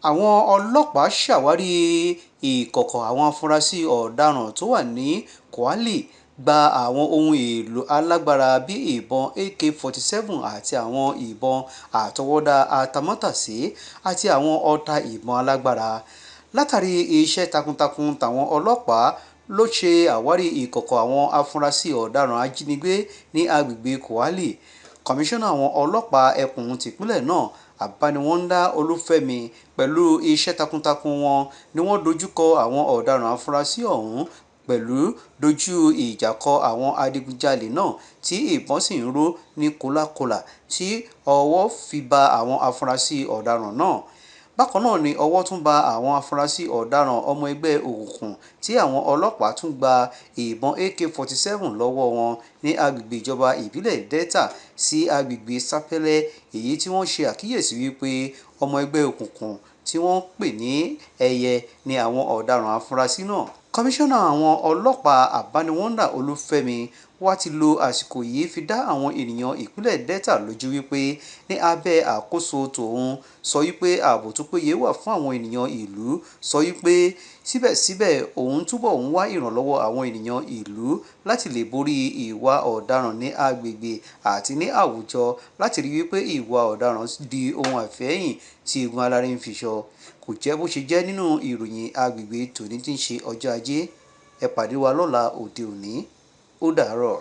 Àwọn ọlọ́pàá ṣàwárí ìkọ̀kọ̀ àwọn afurasí ọ̀daràn tó wà ní Kwale, gba àwọn ohun èlò alágbára bíi ìbọn AK-47 àti àwọn ìbọn àtọwọ́dá atamátàsé àti àwọn ọta ìbọn alágbára. Látàrí iṣẹ́ takuntakun táwọn ọlọ́pàá ló ṣe àwárí ìkọ̀kọ̀ àwọn afurasí ọ̀daràn ajínigbé ní agbègbè Kwale. Kọmíṣánná àwọn ọlọ́pàá ẹkùn tìpínlẹ̀ náà, Abaniwanda Olúfẹ́mi, pẹ̀lú iṣẹ́ takuntakun wọn ni wọ́n dojú kọ àwọn ọ̀daràn afurasí ọ̀hún pẹ̀lú dojú ìjà kọ àwọn adigunjalè náà tí ìbọn sì ń ró ní kòlà-kòlà tí ọwọ́ fi ba àwọn afurasí ọ̀daràn náà. Bákan náà ni ọwọ́ tún ba àwọn afurasí ọ̀daràn ọmọ ẹgbẹ́ òkùnkùn tí àwọn ọlọ́pàá tún gba ìbọn AK-47 lọ́wọ́ wọn ní agbègbè ìjọba ìbílẹ̀ Delta sí agbègbè Sapele, èyí tí wọ́n ṣe àkíyèsí wípé ọmọ ẹgbẹ́ òkùnkùn tí wọ́n pè ní Ẹyẹ ni àwọn ọ̀daràn afurasí náà. Kọmíṣánná àwọn ọlọ́pàá Abaniwanda Olúfẹ́mi wá ti lo àsìkò yìí fi dá àwọn ènìyàn ìpínlẹ̀ Delta lójú wípé ní abẹ́ àkóso tòun sọ wípé ààbò tó péye wà fún àwọn ènìyàn ìlú, sọ wípé síbẹ̀síbẹ̀ òun túbọ̀ ń wá ìrànlọ́wọ́ àwọn ènìyàn ìlú láti lè borí ìwà ọ̀daràn ní agbègbè àti ní àwùjọ láti rí wípé ìwà ọ̀daràn di ohun àfẹ́yìn tí egun alárí ń fiṣọ. Kò jẹ́ bó ṣe jẹ́ nínú ìròyìn agbègbè tòní tí ń ṣe ọjọ́ Ajé. Ẹ pàdé wa lọ́la òde òní. Ó dàárọ̀.